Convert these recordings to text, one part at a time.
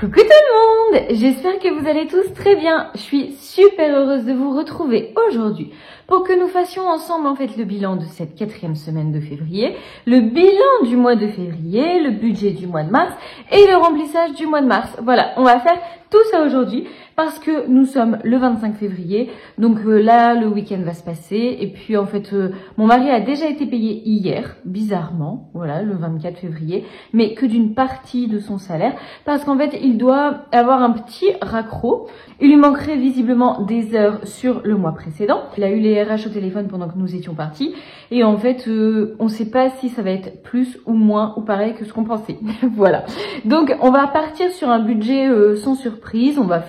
Coucou tout le monde, j'espère que vous allez tous très bien. Je suis super heureuse de vous retrouver aujourd'hui pour que nous fassions ensemble en fait le bilan de cette 4e semaine de février, le bilan du mois de février, le budget du mois de mars et le remplissage du mois de mars. Voilà, on va faire tout ça aujourd'hui parce que nous sommes le 25 février, donc là le week-end va se passer et puis en fait mon mari a déjà été payé hier, bizarrement, voilà le 24 février, mais que d'une partie de son salaire parce qu'en fait il doit avoir un petit raccro, il lui manquerait visiblement des heures sur le mois précédent. Il a eu les RH au téléphone pendant que nous étions partis et en fait on ne sait pas si ça va être plus ou moins ou pareil que ce qu'on pensait. Voilà, donc on va partir sur un budget sans surprise, on va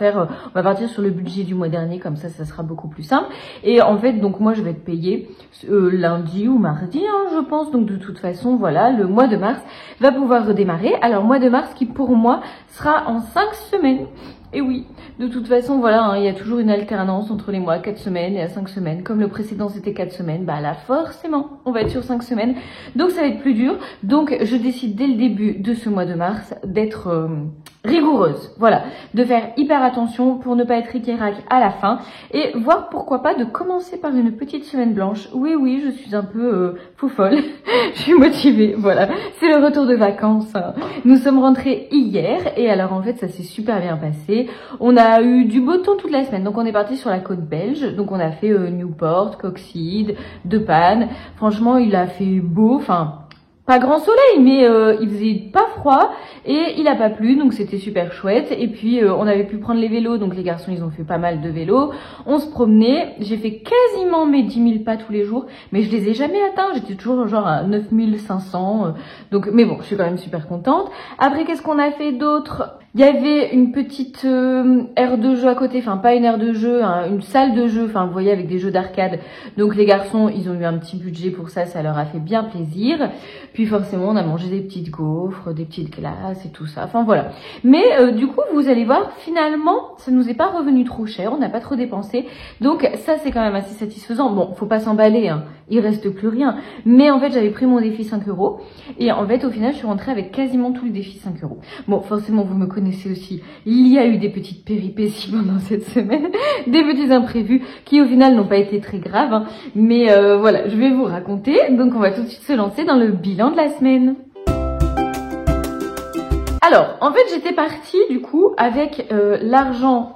partir sur le budget du mois dernier, comme ça sera beaucoup plus simple. Et en fait, donc moi je vais être payée lundi ou mardi, hein, je pense. Donc de toute façon, voilà, le mois de mars va pouvoir redémarrer. Alors mois de mars qui pour moi sera en 5 semaines. Et oui, de toute façon, voilà, hein, il y a toujours une alternance entre les mois, 4 semaines et à 5 semaines. Comme le précédent c'était 4 semaines, bah là forcément, on va être sur 5 semaines. Donc ça va être plus dur. Donc je décide dès le début de ce mois de mars d'être rigoureuse, voilà, de faire hyper attention pour ne pas être ric-et-rac à la fin et voir pourquoi pas de commencer par une petite semaine blanche. Oui, je suis un peu fou folle, je suis motivée, voilà, c'est le retour de vacances. Nous sommes rentrés hier et alors en fait ça s'est super bien passé. On a eu du beau temps toute la semaine, donc on est parti sur la côte belge, donc on a fait Newport, Coxyde, De Panne. Franchement il a fait beau, enfin pas grand soleil, mais il faisait pas froid et il a pas plu, donc c'était super chouette. Et puis on avait pu prendre les vélos, donc les garçons ils ont fait pas mal de vélos. On se promenait, j'ai fait quasiment mes 10 000 pas tous les jours, mais je les ai jamais atteints, j'étais toujours genre à 9 500. Donc, mais bon, je suis quand même super contente. Après, qu'est-ce qu'on a fait d'autre ? Il y avait une petite aire de jeu à côté, enfin pas une aire de jeu, hein, une salle de jeu, enfin vous voyez avec des jeux d'arcade. Donc les garçons, ils ont eu un petit budget pour ça, ça leur a fait bien plaisir. Puis forcément, on a mangé des petites gaufres, des petites glaces et tout ça. Enfin voilà. Mais du coup, vous allez voir, finalement, ça nous est pas revenu trop cher, on n'a pas trop dépensé. Donc ça, c'est quand même assez satisfaisant. Bon, faut pas s'emballer, hein, il reste plus rien. Mais en fait, j'avais pris mon défi 5 € et en fait, au final, je suis rentrée avec quasiment tout le défi 5 €. Bon, forcément, vous me connaissez aussi, il y a eu des petites péripéties pendant cette semaine, des petits imprévus qui au final n'ont pas été très graves, hein. Mais voilà, je vais vous raconter, donc on va tout de suite se lancer dans le bilan de la semaine. Alors, en fait, j'étais partie du coup avec l'argent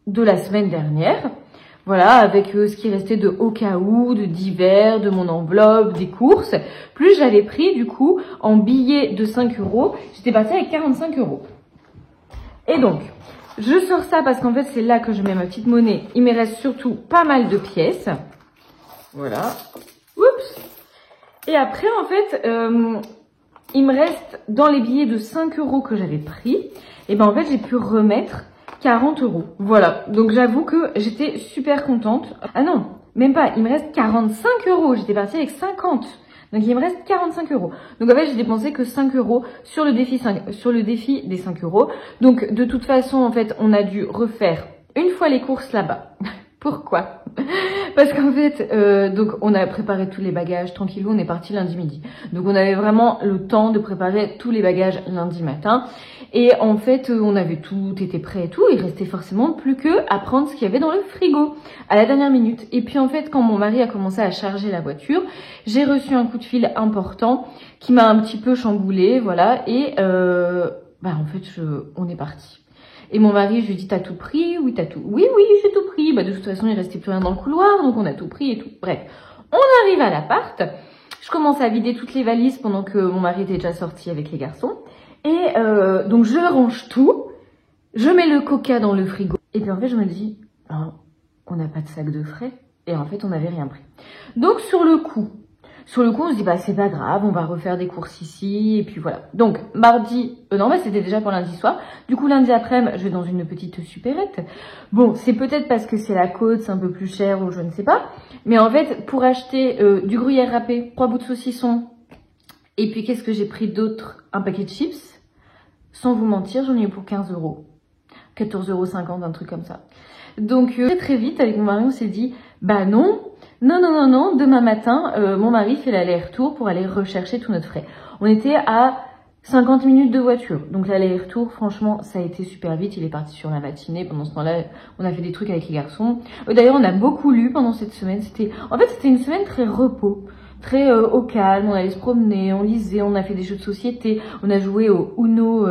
de la semaine dernière, voilà, avec ce qui restait de au cas où, de divers, de mon enveloppe, des courses, plus j'avais pris du coup en billets de 5 €, j'étais partie avec 45 €. Et donc, je sors ça parce qu'en fait, c'est là que je mets ma petite monnaie. Il me reste surtout pas mal de pièces. Voilà. Oups. Et après, en fait, il me reste dans les billets de 5 € que j'avais pris. Et ben en fait, j'ai pu remettre 40 €. Voilà. Donc, j'avoue que j'étais super contente. Ah non, même pas. Il me reste 45 €. J'étais partie avec 50. Donc, il me reste 45 €. Donc, en fait, j'ai dépensé que 5 € sur le défi des 5 €. Donc, de toute façon, en fait, on a dû refaire une fois les courses là-bas. Pourquoi ? Parce qu'en fait, donc, on a préparé tous les bagages tranquillou, on est parti lundi midi. Donc, on avait vraiment le temps de préparer tous les bagages lundi matin. Et en fait, on avait tout était prêt et tout. Il restait forcément plus que à prendre ce qu'il y avait dans le frigo à la dernière minute. Et puis, en fait, quand mon mari a commencé à charger la voiture, j'ai reçu un coup de fil important qui m'a un petit peu chamboulée, voilà. Et en fait, on est parti. Et mon mari, je lui dis, t'as tout pris? Oui, t'as tout. Oui, j'ai tout pris. Bah, de toute façon, il restait plus rien dans le couloir, donc on a tout pris et tout. Bref, on arrive à l'appart. Je commence à vider toutes les valises pendant que mon mari était déjà sorti avec les garçons. Et donc, je range tout. Je mets le coca dans le frigo. Et puis, en fait, je me dis, on n'a pas de sac de frais. Et en fait, on n'avait rien pris. Donc, sur le coup, on se dit, bah, c'est pas grave, on va refaire des courses ici, et puis voilà. Donc, mardi, c'était déjà pour lundi soir. Du coup, lundi après-midi, je vais dans une petite supérette. Bon, c'est peut-être parce que c'est la côte, c'est un peu plus cher, ou je ne sais pas. Mais en fait, pour acheter du gruyère râpé, 3 bouts de saucisson, et puis qu'est-ce que j'ai pris d'autre? Un paquet de chips. Sans vous mentir, j'en ai eu pour 15 €. 14,50 €, un truc comme ça. Donc, très vite, avec mon mari, on s'est dit, bah non, demain matin, mon mari fait l'aller-retour pour aller rechercher tout notre frais. On était à 50 minutes de voiture. Donc l'aller-retour, franchement, ça a été super vite. Il est parti sur la matinée. Pendant ce temps-là, on a fait des trucs avec les garçons. D'ailleurs, on a beaucoup lu pendant cette semaine. C'était une semaine très repos. Très au calme. On allait se promener, on lisait, on a fait des jeux de société. On a joué au Uno...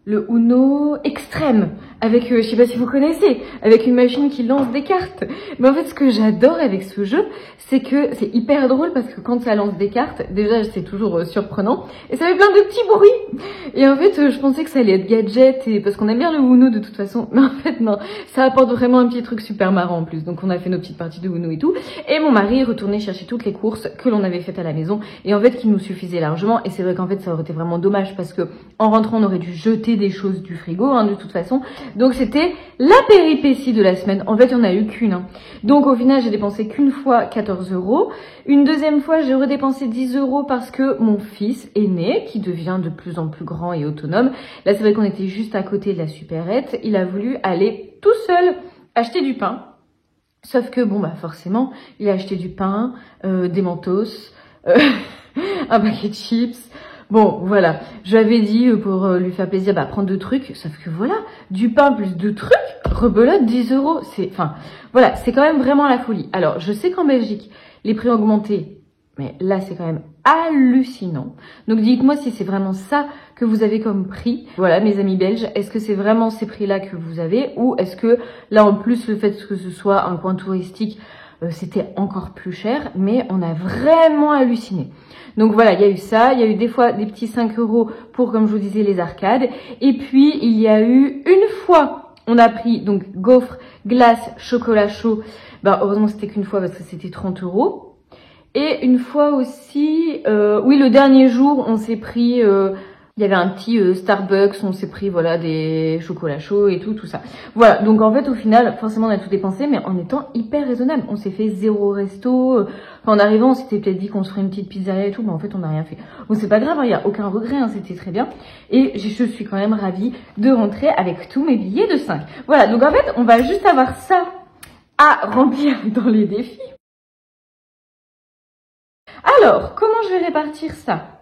le Uno extrême, avec, je sais pas si vous connaissez, avec une machine qui lance des cartes. Mais en fait, ce que j'adore avec ce jeu, c'est que c'est hyper drôle parce que quand ça lance des cartes, déjà, c'est toujours surprenant. Et ça fait plein de petits bruits. Et en fait, je pensais que ça allait être gadget, et parce qu'on aime bien le Uno de toute façon. Mais en fait, non. Ça apporte vraiment un petit truc super marrant en plus. Donc, on a fait nos petites parties de Uno et tout. Et mon mari est retourné chercher toutes les courses que l'on avait faites à la maison. Et en fait, qui nous suffisaient largement. Et c'est vrai qu'en fait, ça aurait été vraiment dommage parce que, en rentrant, on aurait dû jeter des choses du frigo, hein, de toute façon. Donc c'était la péripétie de la semaine. En fait, il n'y en a eu qu'une. Hein. Donc au final, j'ai dépensé qu'une fois 14 €. Une deuxième fois, j'ai redépensé 10 € parce que mon fils aîné, qui devient de plus en plus grand et autonome, là c'est vrai qu'on était juste à côté de la supérette, il a voulu aller tout seul acheter du pain. Sauf que, bon, bah forcément, il a acheté du pain, des Mentos, un paquet de chips. Bon, voilà, j'avais dit pour lui faire plaisir, bah prendre 2 trucs, sauf que voilà, du pain plus 2 trucs, rebelote 10 €. C'est, enfin, voilà, c'est quand même vraiment la folie. Alors, je sais qu'en Belgique, les prix ont augmenté, mais là, c'est quand même hallucinant. Donc, dites-moi si c'est vraiment ça que vous avez comme prix. Voilà, mes amis belges, est-ce que c'est vraiment ces prix-là que vous avez, ou est-ce que là, en plus, le fait que ce soit un coin touristique, c'était encore plus cher, mais on a vraiment halluciné. Donc voilà, il y a eu ça, il y a eu des fois des petits 5 € pour, comme je vous disais, les arcades. Et puis, il y a eu une fois, on a pris donc gaufres, glace, chocolat chaud. Bah, heureusement, c'était qu'une fois parce que c'était 30 €. Et une fois aussi, oui, le dernier jour, on s'est pris... il y avait un petit Starbucks, on s'est pris voilà des chocolats chauds et tout ça. Voilà, donc en fait au final, forcément on a tout dépensé, mais en étant hyper raisonnable. On s'est fait 0 resto. En arrivant, on s'était peut-être dit qu'on se ferait une petite pizzeria et tout, mais en fait on n'a rien fait. Bon, c'est pas grave, il n'y a aucun regret, hein, c'était très bien. Et je suis quand même ravie de rentrer avec tous mes billets de 5. Voilà, donc en fait on va juste avoir ça à remplir dans les défis. Alors, comment je vais répartir ça ?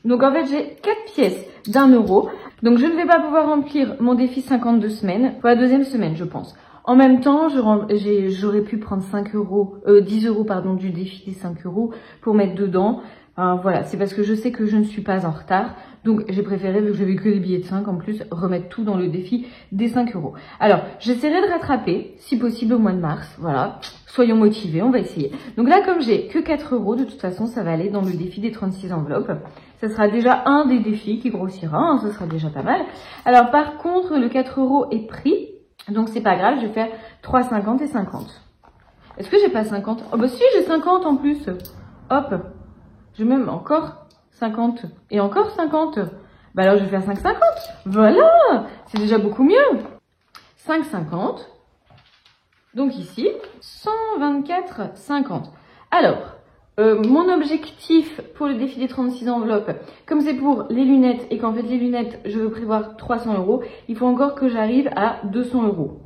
Donc en fait j'ai 4 pièces d'1 €. Donc je ne vais pas pouvoir remplir mon défi 52 semaines pour la deuxième semaine je pense. En même temps j'aurais pu prendre 10 € pardon, du défi des 5 € pour mettre dedans. Voilà, c'est parce que je sais que je ne suis pas en retard. Donc j'ai préféré, vu que j'avais que les billets de 5 en plus, remettre tout dans le défi des 5 €. Alors j'essaierai de rattraper, si possible au mois de mars. Voilà, soyons motivés, on va essayer. Donc là comme j'ai que 4 €, de toute façon ça va aller dans le défi des 36 enveloppes. Ça sera déjà un des défis qui grossira, hein, ça sera déjà pas mal. Alors par contre le 4 € est pris, donc c'est pas grave, je vais faire 3,50 et 50. Est-ce que j'ai pas 50? Oh bah si, j'ai 50 en plus. Hop, j'ai même encore 50 et encore 50. Bah alors je vais faire 5,50. Voilà, c'est déjà beaucoup mieux. 5,50. Donc ici, 124,50. Alors, mon objectif pour le défi des 36 enveloppes, comme c'est pour les lunettes et qu'en fait les lunettes, je veux prévoir 300 €, il faut encore que j'arrive à 200 €.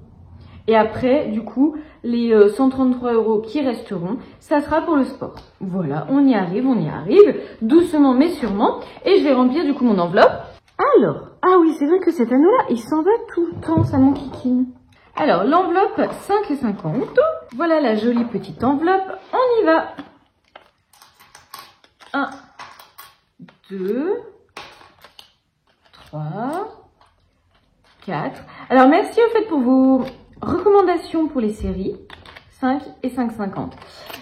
Et après, du coup, les 133 € qui resteront, ça sera pour le sport. Voilà, on y arrive, doucement mais sûrement. Et je vais remplir du coup mon enveloppe. Alors, ah oui, c'est vrai que cet anneau-là, il s'en va tout le temps, ça m'enquiquine. Alors, l'enveloppe 5,50. Voilà la jolie petite enveloppe, on y va. 1, 2, 3, 4. Alors, merci au fait pour vos recommandations pour les séries. 5 et 5,50.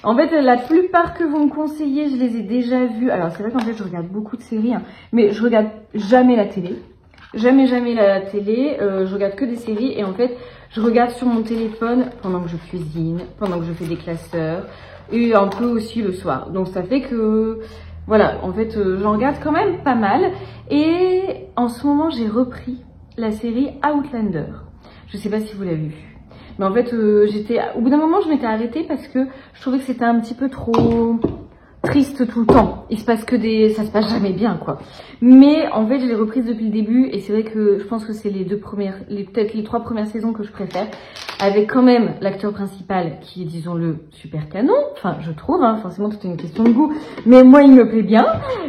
En fait, la plupart que vous me conseillez, je les ai déjà vues. Alors, c'est vrai qu'en fait, je regarde beaucoup de séries, hein, mais je regarde jamais la télé. Jamais la télé. Je regarde que des séries et en fait, je regarde sur mon téléphone pendant que je cuisine, pendant que je fais des classeurs et un peu aussi le soir. Donc, ça fait que... Voilà, en fait, j'en regarde quand même pas mal. Et en ce moment, j'ai repris la série Outlander. Je sais pas si vous l'avez vu. Mais en fait, au bout d'un moment, je m'étais arrêtée parce que je trouvais que c'était un petit peu trop triste tout le temps. Il se passe que ça se passe jamais bien, quoi. Mais en fait, je l'ai reprise depuis le début et c'est vrai que je pense que c'est peut-être les 3 premières saisons que je préfère, avec quand même l'acteur principal qui est, disons-le, super canon. Enfin, je trouve, hein, forcément, tout est une question de goût. Mais moi, il me plaît bien.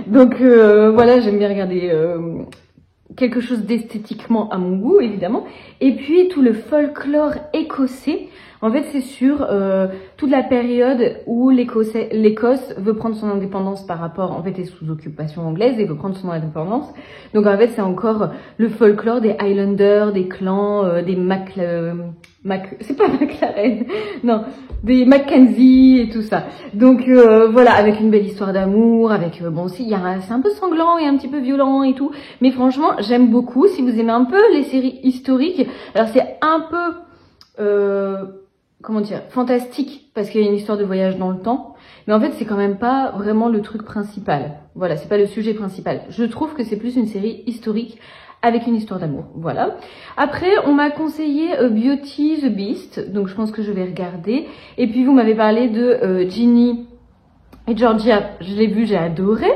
Donc voilà, j'aime bien regarder quelque chose d'esthétiquement à mon goût, évidemment. Et puis, tout le folklore écossais. En fait, c'est sur toute la période où l'Écosse veut prendre son indépendance par rapport, en fait, est sous occupation anglaise et veut prendre son indépendance. Donc, en fait, c'est encore le folklore des Highlanders, des clans, des c'est pas McLaren, non, des Mackenzie et tout ça. Donc, voilà, avec une belle histoire d'amour, avec, bon, si, c'est un peu sanglant et un petit peu violent et tout. Mais franchement, j'aime beaucoup. Si vous aimez un peu les séries historiques, alors c'est un peu... comment dire, fantastique, parce qu'il y a une histoire de voyage dans le temps, mais en fait c'est quand même pas vraiment le truc principal. Voilà, c'est pas le sujet principal. Je trouve que c'est plus une série historique avec une histoire d'amour. Voilà. Après, on m'a conseillé Beauty the Beast, donc je pense que je vais regarder. Et puis vous m'avez parlé de Ginny et Georgia, je l'ai vu, j'ai adoré.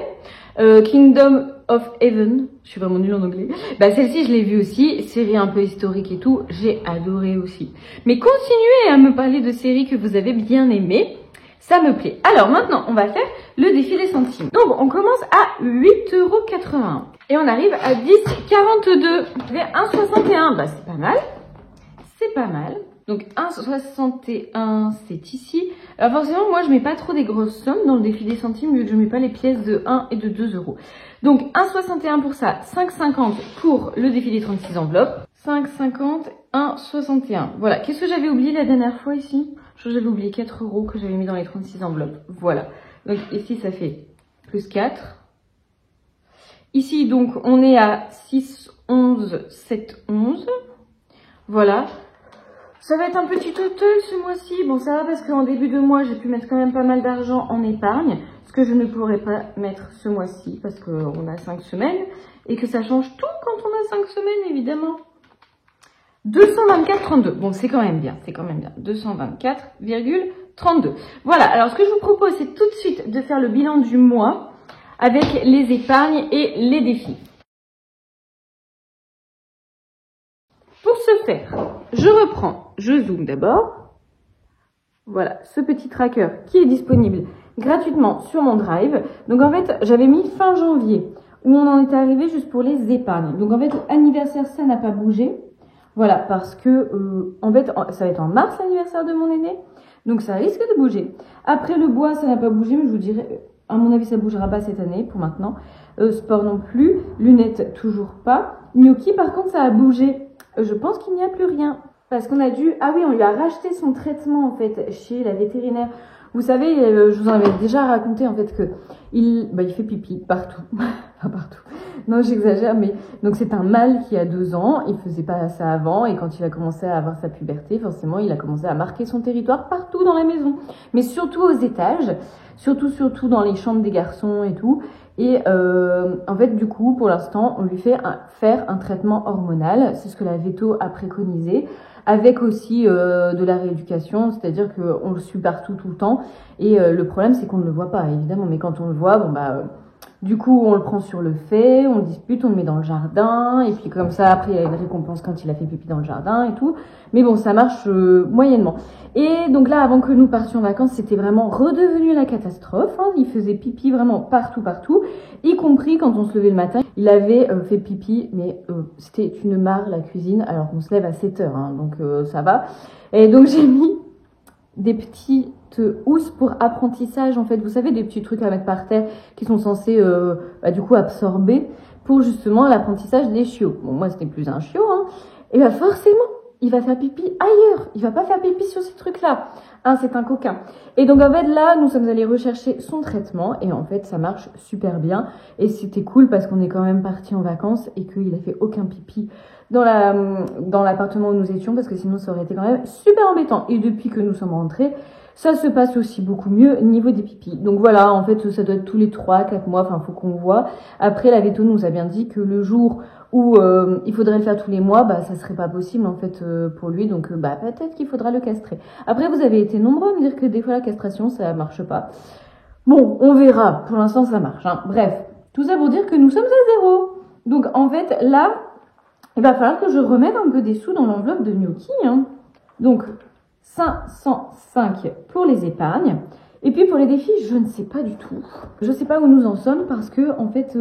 Kingdom of Heaven, je suis vraiment nulle en anglais. Bah celle-ci je l'ai vue aussi, série un peu historique et tout, j'ai adoré aussi. Mais continuez à me parler de séries que vous avez bien aimées, ça me plaît. Alors maintenant, on va faire le défi des centimes. Donc on commence à 8,81 € et on arrive à 10,42 €. J'ai 1,61, bah c'est pas mal. C'est pas mal. Donc 1,61 c'est ici. Alors forcément moi je mets pas trop des grosses sommes dans le défi des centimes vu que je mets pas les pièces de 1 et de 2 €. Donc 1,61 pour ça, 5,50 pour le défi des 36 enveloppes. 5,50, 1,61. Voilà. Qu'est-ce que j'avais oublié la dernière fois ici? Je crois que j'avais oublié 4 € que j'avais mis dans les 36 enveloppes. Voilà. Donc ici ça fait plus 4. Ici donc on est à 6, 11, 7, 11. Voilà. Ça va être un petit total ce mois-ci. Bon, ça va parce qu'en début de mois, j'ai pu mettre quand même pas mal d'argent en épargne. Ce que je ne pourrais pas mettre ce mois-ci parce qu'on a 5 semaines. Et que ça change tout quand on a 5 semaines, évidemment. 224,32. Bon, c'est quand même bien. C'est quand même bien. 224,32. Voilà. Alors, ce que je vous propose, c'est tout de suite de faire le bilan du mois avec les épargnes et les défis. Pour ce faire, je reprends, je zoome d'abord. Voilà, ce petit tracker qui est disponible gratuitement sur mon Drive. Donc en fait, j'avais mis fin janvier où on en était arrivé juste pour les épargnes. Donc en fait, l'anniversaire, ça n'a pas bougé. Voilà, parce que en fait, ça va être en mars l'anniversaire de mon aîné. Donc ça risque de bouger. Après le bois, ça n'a pas bougé, mais je vous dirais, à mon avis, ça bougera pas cette année pour maintenant. Sport non plus, lunettes toujours pas. Gnocchi, par contre, ça a bougé. Je pense qu'il n'y a plus rien. Parce qu'on a dû... Ah oui, on lui a racheté son traitement, en fait, chez la vétérinaire. Vous savez, je vous en avais déjà raconté, en fait, que il fait pipi partout. Enfin, partout. Non, j'exagère, mais... Donc, c'est un mâle qui a 2 ans. Il faisait pas ça avant. Et quand il a commencé à avoir sa puberté, forcément, il a commencé à marquer son territoire partout dans la maison. Mais surtout aux étages. Surtout dans les chambres des garçons et tout. Et en fait, du coup, pour l'instant, on lui fait faire un traitement hormonal. C'est ce que la véto a préconisé. Avec aussi de la rééducation, c'est-à-dire qu'on le suit partout, tout le temps. Et le problème, c'est qu'on ne le voit pas, évidemment. Mais quand on le voit, bon bah... du coup, on le prend sur le fait, on le dispute, on le met dans le jardin. Et puis comme ça, après, il y a une récompense quand il a fait pipi dans le jardin et tout. Mais bon, ça marche moyennement. Et donc là, avant que nous partions en vacances, c'était vraiment redevenu la catastrophe. Hein. Il faisait pipi vraiment partout, y compris quand on se levait le matin. Il avait fait pipi, mais c'était une mare, la cuisine, alors qu'on se lève à 7 h, hein, donc ça va. Et donc j'ai mis des petites housses pour apprentissage, en fait. Vous savez, des petits trucs à mettre par terre qui sont censés, du coup, absorber pour justement l'apprentissage des chiots. Bon, moi, c'était plus un chiot, hein. Et bien, forcément, il va faire pipi ailleurs. Il va pas faire pipi sur ces trucs-là. Hein, c'est un coquin. Et donc, en fait, là, nous sommes allés rechercher son traitement. Et en fait, ça marche super bien. Et c'était cool parce qu'on est quand même partis en vacances et qu'il a fait aucun pipi dans l'appartement où nous étions. Parce que sinon, ça aurait été quand même super embêtant. Et depuis que nous sommes rentrés, ça se passe aussi beaucoup mieux au niveau des pipis. Donc voilà, en fait, ça doit être tous les 3-4 mois. Enfin, faut qu'on voit. Après, la véto nous a bien dit que le jour où il faudrait le faire tous les mois, bah ça serait pas possible en fait pour lui, donc peut-être qu'il faudra le castrer. Après, vous avez été nombreux à me dire que des fois la castration ça marche pas. Bon, on verra. Pour l'instant, ça marche. Hein. Bref, tout ça pour dire que nous sommes à 0. Donc, en fait, là, il va falloir que je remette un peu des sous dans l'enveloppe de Gnocchi. Hein. Donc, 505 pour les épargnes. Et puis, pour les défis, je ne sais pas du tout. Je ne sais pas où nous en sommes parce que, en fait,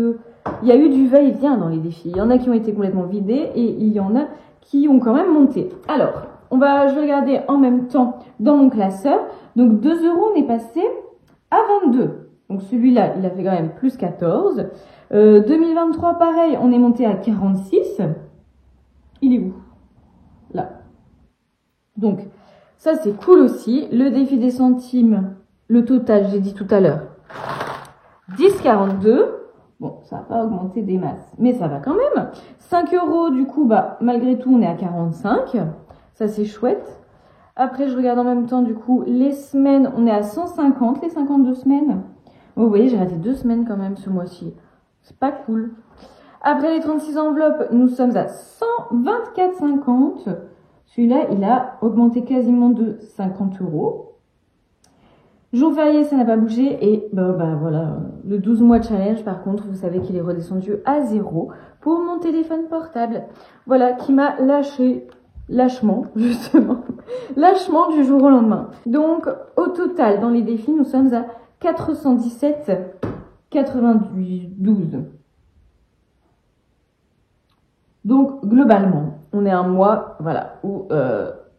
il y a eu du va-et-vient dans les défis. Il y en a qui ont été complètement vidés et il y en a qui ont quand même monté. Alors, je vais regarder en même temps dans mon classeur. Donc, 2 €, on est passé à 22. Donc, celui-là, il a fait quand même plus 14. 2023, pareil, on est monté à 46. Il est où? Là. Donc, ça, c'est cool aussi. Le défi des centimes, le total, j'ai dit tout à l'heure, 10,42. Bon, ça va pas augmenter des masses, mais ça va quand même. 5 €, du coup, malgré tout, on est à 45. Ça, c'est chouette. Après, je regarde en même temps, du coup, les semaines, on est à 150, les 52 semaines. Oh, vous voyez, j'ai raté 2 semaines quand même ce mois-ci. C'est pas cool. Après les 36 enveloppes, nous sommes à 124,50. Celui-là, il a augmenté quasiment de 50 €. Jour férié, ça n'a pas bougé. Et voilà, le 12 mois challenge, par contre, vous savez qu'il est redescendu à 0 pour mon téléphone portable. Voilà, qui m'a lâché, lâchement, justement, lâchement du jour au lendemain. Donc, au total, dans les défis, nous sommes à 417,92. Donc, globalement, on est un mois, voilà, où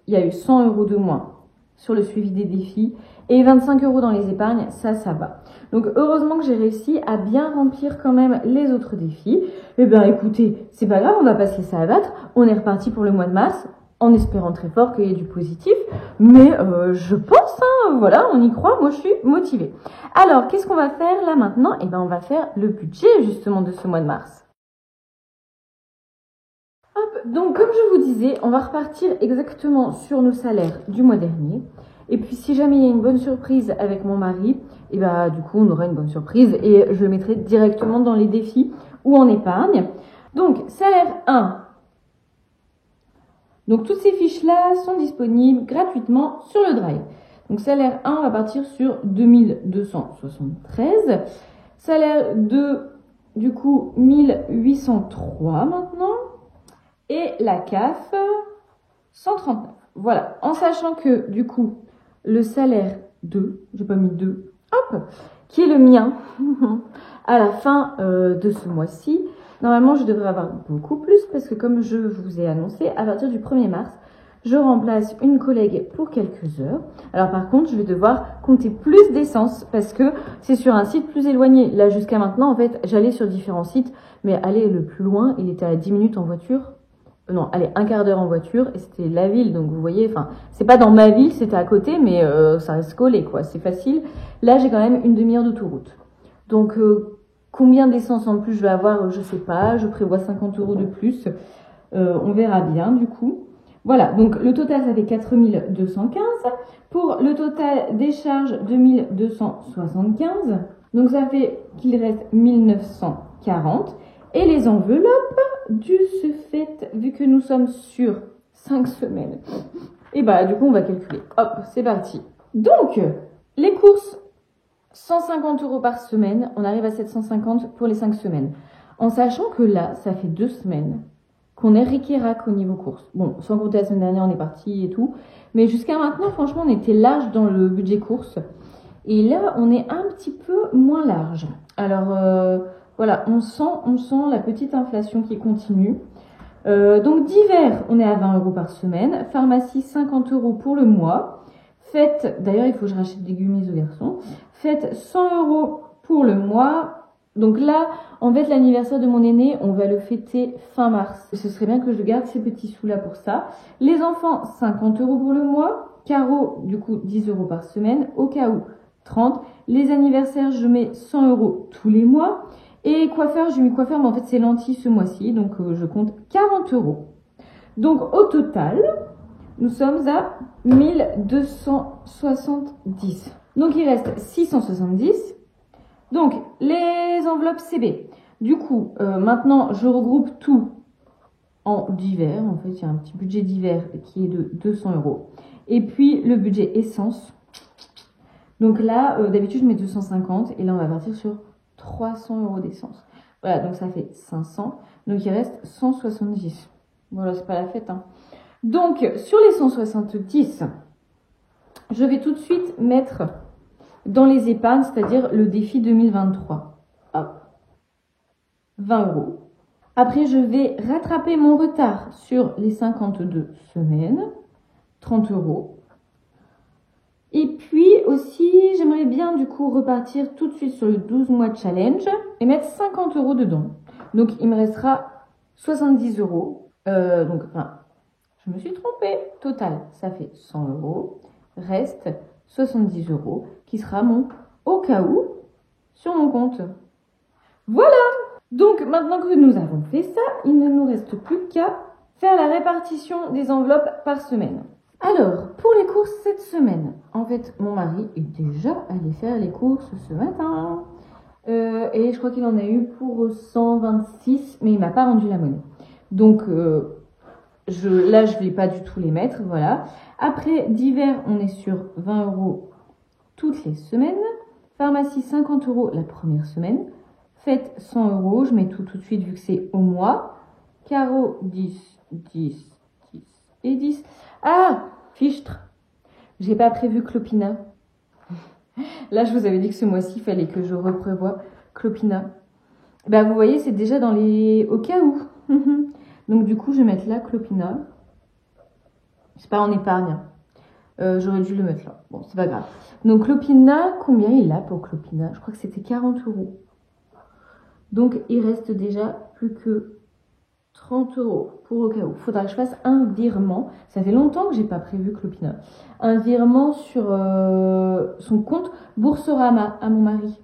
il y a eu 100 € de moins sur le suivi des défis et 25 € dans les épargnes, ça va. Donc, heureusement que j'ai réussi à bien remplir quand même les autres défis. Eh bien, écoutez, c'est pas grave, on va pas se laisser abattre. On est reparti pour le mois de mars, en espérant très fort qu'il y ait du positif. Mais je pense, hein, voilà, on y croit, moi je suis motivée. Alors, qu'est-ce qu'on va faire là maintenant? Eh bien, on va faire le budget justement de ce mois de mars. Hop, donc comme je vous disais, on va repartir exactement sur nos salaires du mois dernier. Et puis si jamais il y a une bonne surprise avec mon mari, et du coup on aura une bonne surprise et je le mettrai directement dans les défis ou en épargne. Donc salaire 1. Donc toutes ces fiches-là sont disponibles gratuitement sur le Drive. Donc salaire 1, on va partir sur 2273. Salaire 2, du coup 1803 maintenant. Et la CAF, 139. Voilà. En sachant que, du coup, le salaire 2, j'ai pas mis 2, hop, qui est le mien, à la fin de ce mois-ci, normalement, je devrais avoir beaucoup plus parce que, comme je vous ai annoncé, à partir du 1er mars, je remplace une collègue pour quelques heures. Alors, par contre, je vais devoir compter plus d'essence parce que c'est sur un site plus éloigné. Là, jusqu'à maintenant, en fait, j'allais sur différents sites, mais aller le plus loin, il était à 10 minutes en voiture. Non, allez, un quart d'heure en voiture et c'était la ville. Donc, vous voyez, enfin, c'est pas dans ma ville, c'était à côté, mais ça reste collé, quoi. C'est facile. Là, j'ai quand même une demi-heure d'autoroute. Donc, combien d'essence en plus je vais avoir, je sais pas. Je prévois 50 € de plus. On verra bien, du coup. Voilà, donc le total, ça fait 4215. Pour le total des charges, 2275. Donc, ça fait qu'il reste 1940. Et les enveloppes, du ce fait, vu que nous sommes sur 5 semaines, et du coup, on va calculer. Hop, c'est parti. Donc, les courses, 150 € par semaine. On arrive à 750 pour les 5 semaines. En sachant que là, ça fait 2 semaines qu'on est ric-et-rac au niveau courses. Bon, sans compter la semaine dernière, on est parti et tout. Mais jusqu'à maintenant, franchement, on était large dans le budget courses. Et là, on est un petit peu moins large. Alors, voilà, on sent la petite inflation qui continue. Donc, divers, on est à 20 € par semaine. Pharmacie, 50 € pour le mois. Fête, d'ailleurs, il faut que je rachète des gummies aux garçons. Fête, 100 € pour le mois. Donc là, en fait, l'anniversaire de mon aîné, on va le fêter fin mars. Ce serait bien que je garde ces petits sous-là pour ça. Les enfants, 50 € pour le mois. Caro, du coup, 10 € par semaine. Au cas où, 30. Les anniversaires, je mets 100 € tous les mois. Et coiffeur, j'ai mis coiffeur, mais en fait, c'est lentilles ce mois-ci. Donc, je compte 40 €. Donc, au total, nous sommes à 1270. Donc, il reste 670. Donc, les enveloppes CB. Du coup, maintenant, je regroupe tout en divers. En fait, il y a un petit budget divers qui est de 200 €. Et puis, le budget essence. Donc là, d'habitude, je mets 250 et là, on va partir sur 300 € d'essence. Voilà, donc ça fait 500. Donc il reste 170. Voilà, c'est pas la fête, hein. Donc, sur les 170, je vais tout de suite mettre dans les épargnes, c'est-à-dire le défi 2023. Hop. 20 €. Après, je vais rattraper mon retard sur les 52 semaines. 30 €. Et puis aussi, j'aimerais bien du coup repartir tout de suite sur le 12 mois challenge et mettre 50 € dedans. Donc, il me restera 70 €. Donc, enfin, je me suis trompée. Total, ça fait 100 €. Reste 70 € qui sera mon au cas où sur mon compte. Voilà! Donc, maintenant que nous avons fait ça, il ne nous reste plus qu'à faire la répartition des enveloppes par semaine. Alors, pour les courses cette semaine, en fait, mon mari est déjà allé faire les courses ce matin. Et je crois qu'il en a eu pour 126, mais il m'a pas rendu la monnaie. Donc, là, je vais pas du tout les mettre, voilà. Après, d'hiver, on est sur 20 € toutes les semaines. Pharmacie, 50 € la première semaine. Fête, 100 €. Je mets tout de suite vu que c'est au mois. Carreau, 10, 10, 10 et 10. Ah, fichtre. J'ai pas prévu Clopina. Là, je vous avais dit que ce mois-ci, il fallait que je reprévoie Clopina. Ben, vous voyez, c'est déjà dans les... au cas où. Donc, du coup, je vais mettre là Clopina. C'est pas en épargne. J'aurais dû le mettre là. Bon, c'est pas grave. Donc, Clopina, combien il a pour Clopina? Je crois que c'était 40 €. Donc, il reste déjà plus que 30 € pour au cas où. Faudra que je fasse un virement. Ça fait longtemps que j'ai pas prévu Clopina. Un virement sur son compte Boursorama à mon mari.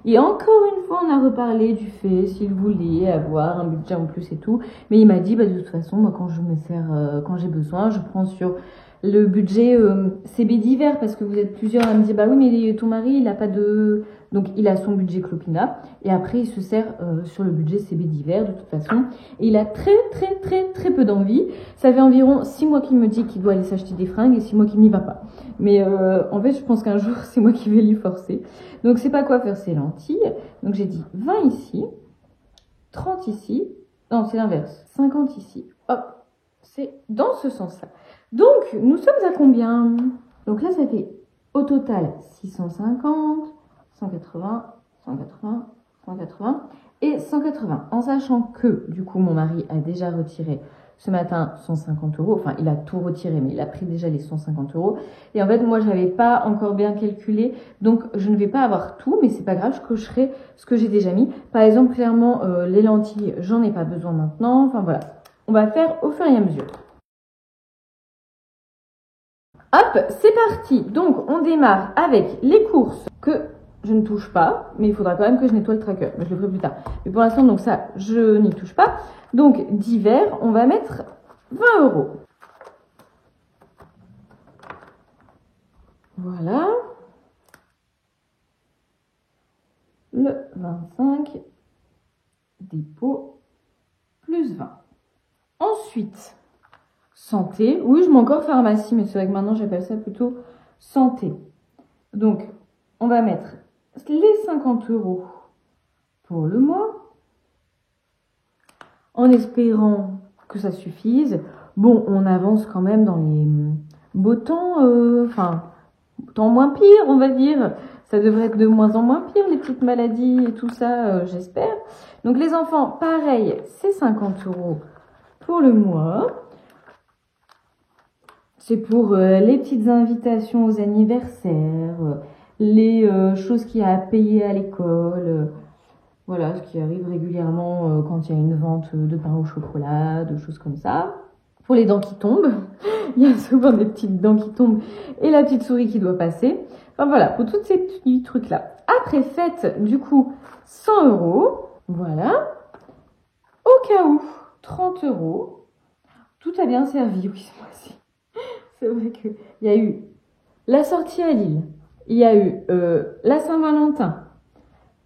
Et encore une fois, on a reparlé du fait s'il voulait avoir un budget en plus et tout. Mais il m'a dit, bah, de toute façon, moi, quand je me sers, quand j'ai besoin, je prends sur le budget CB d'hiver parce que vous êtes plusieurs à me dire, bah oui, mais ton mari, il a pas de... Donc, il a son budget Clopina. Et après, il se sert sur le budget CB d'hiver, de toute façon. Et il a très peu d'envie. Ça fait environ 6 mois qu'il me dit qu'il doit aller s'acheter des fringues et 6 mois qu'il n'y va pas. Mais en fait, je pense qu'un jour, c'est moi qui vais lui forcer. Donc, c'est pas quoi faire ses lentilles. Donc, j'ai dit 20 ici, 30 ici. Non, c'est l'inverse. 50 ici. Hop, c'est dans ce sens-là. Donc, nous sommes à combien? Donc là, ça fait au total 650, 180, 180, 180 et 180. En sachant que, du coup, mon mari a déjà retiré ce matin 150 €. Enfin, il a tout retiré, mais il a pris déjà les 150 €. Et en fait, moi, je n'avais pas encore bien calculé. Donc, je ne vais pas avoir tout, mais c'est pas grave, je cocherai ce que j'ai déjà mis. Par exemple, clairement, les lentilles, j'en ai pas besoin maintenant. Enfin, voilà. On va faire au fur et à mesure. Hop, c'est parti. Donc, on démarre avec les courses que je ne touche pas, mais il faudra quand même que je nettoie le tracker. Mais je le ferai plus tard. Mais pour l'instant, donc ça, je n'y touche pas. Donc, d'hiver, on va mettre 20 €. Voilà. Le 25, dépôt, plus 20. Ensuite, santé. Oui, je mets encore pharmacie, mais c'est vrai que maintenant, j'appelle ça plutôt santé. Donc, on va mettre les 50 € pour le mois, en espérant que ça suffise. Bon, on avance quand même dans les beaux temps, enfin, temps moins pire, on va dire. Ça devrait être de moins en moins pire, les petites maladies et tout ça, j'espère. Donc, les enfants, pareil, c'est 50 € pour le mois. C'est pour les petites invitations aux anniversaires, les choses qu'il y a à payer à l'école, voilà, ce qui arrive régulièrement quand il y a une vente de pain au chocolat, de choses comme ça. Pour les dents qui tombent, il y a souvent des petites dents qui tombent et la petite souris qui doit passer. Enfin voilà, pour tous ces petits trucs-là. Après fête, du coup, 100 €, voilà. Au cas où, 30 €. Tout a bien servi, oui, ce mois-ci. C'est vrai qu'il y a eu la sortie à Lille, il y a eu la Saint-Valentin,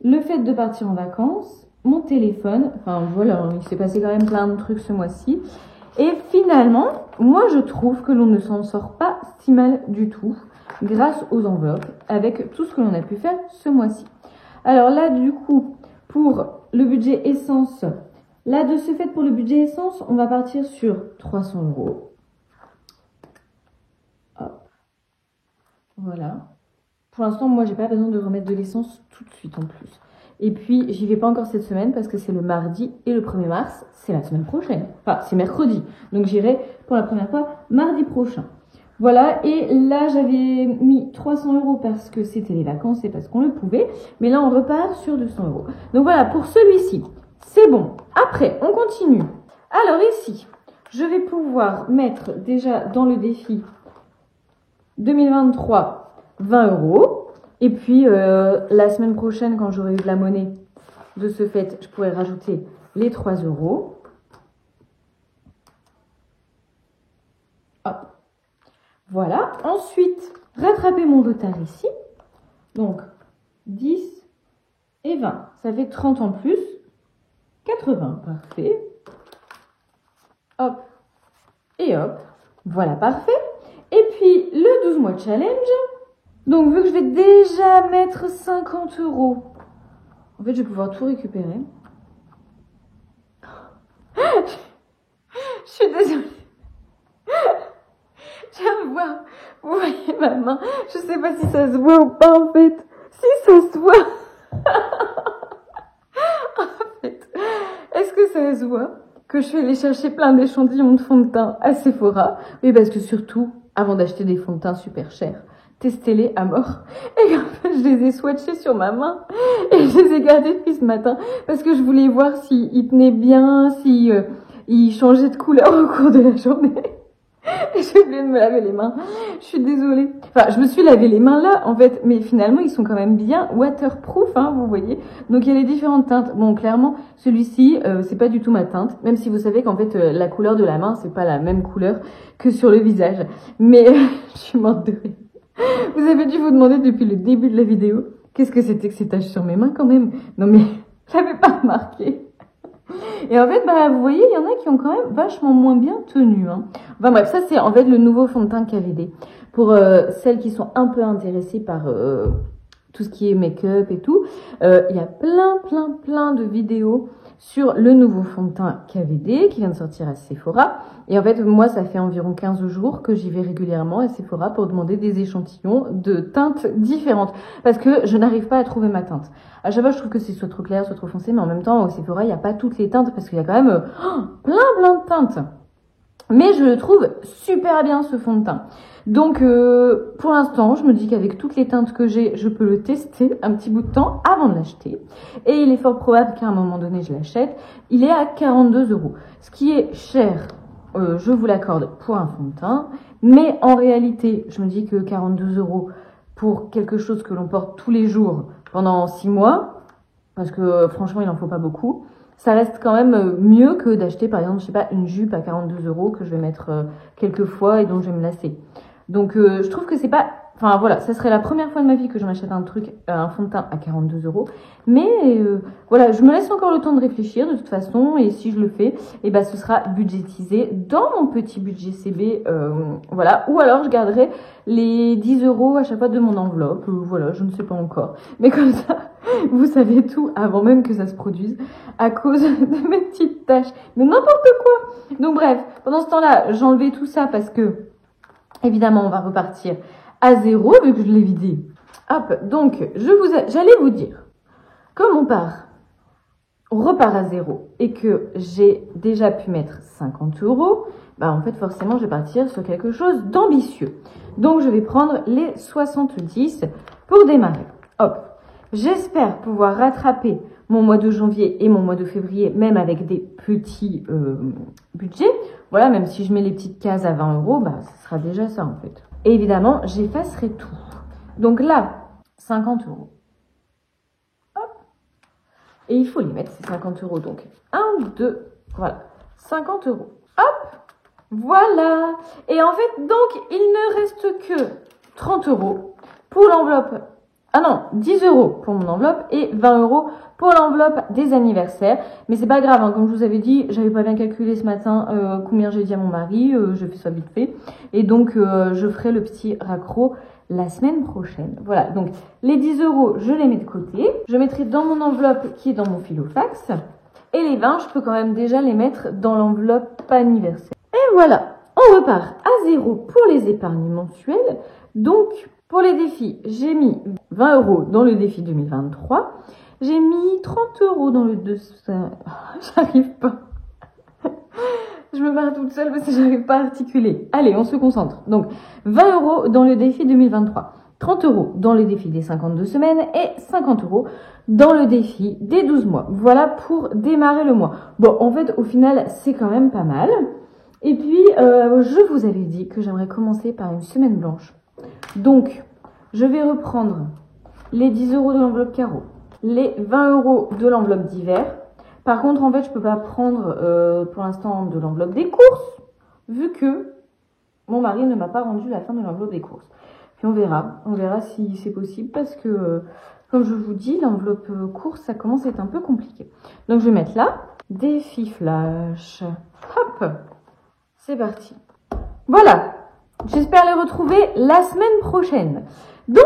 le fait de partir en vacances, mon téléphone, enfin voilà, il s'est passé quand même plein de trucs ce mois-ci. Et finalement, moi je trouve que l'on ne s'en sort pas si mal du tout. grâce aux enveloppes avec tout ce que l'on a pu faire ce mois-ci. Alors là, du coup, pour le budget essence, là, de ce fait, pour le budget essence, on va partir sur 300 €. Hop. Voilà. Pour l'instant, moi, j'ai pas besoin de remettre de l'essence tout de suite en plus. Et puis, j'y vais pas encore cette semaine parce que c'est le mardi et le 1er mars, c'est la semaine prochaine. Enfin, c'est mercredi. Donc, j'irai pour la première fois mardi prochain. Voilà, et là, j'avais mis 300 € parce que c'était les vacances et parce qu'on le pouvait. Mais là, on repart sur 200 €. Donc, voilà, pour celui-ci, c'est bon. Après, on continue. Alors, ici, je vais pouvoir mettre déjà dans le défi 2023 20 €. Et puis, la semaine prochaine, quand j'aurai eu de la monnaie, de ce fait, je pourrai rajouter les 3 €. Hop. Voilà. Ensuite, rattraper mon retard ici. Donc, 10 et 20. Ça fait 30 en plus. 80. Parfait. Hop. Et hop. Voilà, parfait. Et puis, le 12 mois challenge. Donc, vu que je vais déjà mettre 50 €, en fait, je vais pouvoir tout récupérer. Je suis désolée. Je viens de voir. Vous voyez ma main. Je sais pas si ça se voit ou pas, en fait. Si ça se voit. En fait, est-ce que ça se voit que je suis allée chercher plein d'échantillons de fond de teint à Sephora? Oui, parce que surtout, avant d'acheter des fonds de teint super chers, testez-les à mort. Et en fait, je les ai swatchés sur ma main et je les ai gardés depuis ce matin parce que je voulais voir s'ils tenaient bien, si ils changeaient de couleur au cours de la journée. Et j'ai oublié de me laver les mains. Je suis désolée. Enfin, je me suis lavé les mains là, en fait, mais finalement, ils sont quand même bien waterproof, hein, vous voyez. Donc, il y a les différentes teintes. Bon, clairement, celui-ci, c'est pas du tout ma teinte, même si vous savez qu'en fait, la couleur de la main, c'est pas la même couleur que sur le visage. Mais je suis morte de rire. Vous avez dû vous demander depuis le début de la vidéo, qu'est-ce que c'était que ces taches sur mes mains quand même? Non mais, je l'avais pas remarqué. Et en fait, bah, vous voyez, il y en a qui ont quand même vachement moins bien tenu. Hein. Enfin bref, ça c'est en fait le nouveau fond de teint KVD. Pour celles qui sont un peu intéressées par tout ce qui est make-up et tout, il y a plein de vidéos sur le nouveau fond de teint KVD qui vient de sortir à Sephora. Et en fait, moi, ça fait environ 15 jours que j'y vais régulièrement à Sephora pour demander des échantillons de teintes différentes. Parce que je n'arrive pas à trouver ma teinte. À chaque fois, je trouve que c'est soit trop clair, soit trop foncé. Mais en même temps, au Sephora, il n'y a pas toutes les teintes parce qu'il y a quand même plein de teintes. Mais je le trouve super bien, ce fond de teint. Donc, pour l'instant, je me dis qu'avec toutes les teintes que j'ai, je peux le tester un petit bout de temps avant de l'acheter. Et il est fort probable qu'à un moment donné, je l'achète. Il est à 42 €. Ce qui est cher, je vous l'accorde, pour un fond de teint. Mais en réalité, je me dis que 42 € pour quelque chose que l'on porte tous les jours pendant 6 mois, parce que franchement, il n'en faut pas beaucoup, ça reste quand même mieux que d'acheter, par exemple, je sais pas, une jupe à 42 € que je vais mettre quelques fois et dont je vais me lasser. Donc, je trouve que c'est pas... Enfin, voilà, ça serait la première fois de ma vie que j'en achète un truc, un fond de teint à 42 €. Mais, voilà, je me laisse encore le temps de réfléchir, de toute façon. Et si je le fais, eh ben, ce sera budgétisé dans mon petit budget CB. Voilà. Ou alors, je garderai les 10 € à chaque fois de mon enveloppe. Voilà, je ne sais pas encore. Mais comme ça, vous savez tout avant même que ça se produise à cause de mes petites tâches. Mais n'importe quoi. Donc, bref, pendant ce temps-là, j'enlevais tout ça parce que, évidemment, on va repartir à 0 vu que je l'ai vidé. Hop, donc j'allais vous dire, comme on repart à 0 et que j'ai déjà pu mettre 50 €, bah en fait forcément je vais partir sur quelque chose d'ambitieux. Donc je vais prendre les 70 pour démarrer. Hop, j'espère pouvoir rattraper mon mois de janvier et mon mois de février, même avec des petits budgets. Voilà, même si je mets les petites cases à 20 €, bah ce sera déjà ça en fait. Et évidemment, j'effacerai tout. Donc là, 50 €. Hop. Et il faut les mettre, ces 50 €. Donc, 1, 2, voilà. 50 €. Hop. Voilà. Et en fait, donc, il ne reste que 30 € pour l'enveloppe. Ah non, 10 € pour mon enveloppe et 20 € pour l'enveloppe des anniversaires. Mais c'est pas grave, hein, comme je vous avais dit, j'avais pas bien calculé ce matin combien j'ai dit à mon mari, je fais ça vite fait. Et donc, je ferai le petit raccro la semaine prochaine. Voilà, donc les 10 €, je les mets de côté. Je mettrai dans mon enveloppe qui est dans mon filofax. Et les 20, je peux quand même déjà les mettre dans l'enveloppe anniversaire. Et voilà, on repart à 0 pour les épargnes mensuelles. Donc, pour les défis, j'ai mis 20 € dans le défi 2023. J'ai mis 30 € dans le 200. J'arrive pas. Je me barre toute seule parce que j'arrive pas à articuler. Allez, on se concentre. Donc, 20 € dans le défi 2023. 30 € dans le défi des 52 semaines et 50 € dans le défi des 12 mois. Voilà pour démarrer le mois. Bon, en fait, au final, c'est quand même pas mal. Et puis, je vous avais dit que j'aimerais commencer par une semaine blanche. Donc, je vais reprendre les 10 € de l'enveloppe carreau, les 20 € de l'enveloppe d'hiver. Par contre, en fait, je peux pas prendre pour l'instant de l'enveloppe des courses, vu que mon mari ne m'a pas rendu la fin de l'enveloppe des courses. Puis on verra si c'est possible parce que, comme je vous dis, l'enveloppe course, ça commence à être un peu compliqué. Donc, je vais mettre là, défi flash. Hop, c'est parti. Voilà, j'espère les retrouver la semaine prochaine. Donc,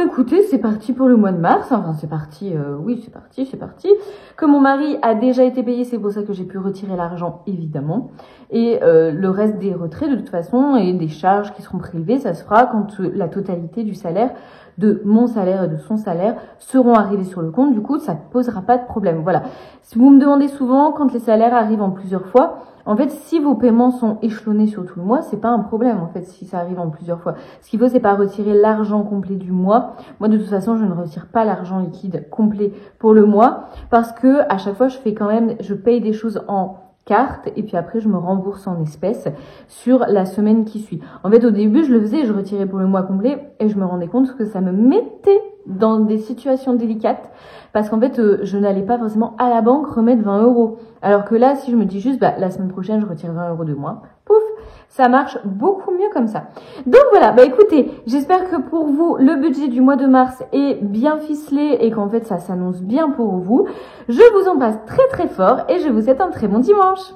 écoutez, c'est parti pour le mois de mars. Enfin, c'est parti, oui, c'est parti. Comme mon mari a déjà été payé, c'est pour ça que j'ai pu retirer l'argent, évidemment. Et le reste des retraits, de toute façon, et des charges qui seront prélevées, ça se fera quand la totalité du salaire, de mon salaire et de son salaire, seront arrivés sur le compte. Du coup, ça ne posera pas de problème. Voilà. Si vous me demandez souvent, quand les salaires arrivent en plusieurs fois, en fait, si vos paiements sont échelonnés sur tout le mois, c'est pas un problème, en fait, si ça arrive en plusieurs fois. Ce qu'il faut, c'est pas retirer l'argent complet du mois. Moi, de toute façon, je ne retire pas l'argent liquide complet pour le mois parce que à chaque fois, je paye des choses en carte et puis après, je me rembourse en espèces sur la semaine qui suit. En fait, au début, je le faisais, je retirais pour le mois complet et je me rendais compte que ça me mettait dans des situations délicates parce qu'en fait, je n'allais pas forcément à la banque remettre 20 €. Alors que là, si je me dis juste, la semaine prochaine, je retire 20 € de moins, pouf, ça marche beaucoup mieux comme ça. Donc voilà, écoutez, j'espère que pour vous, le budget du mois de mars est bien ficelé et qu'en fait, ça s'annonce bien pour vous. Je vous embrasse très très fort et je vous souhaite un très bon dimanche.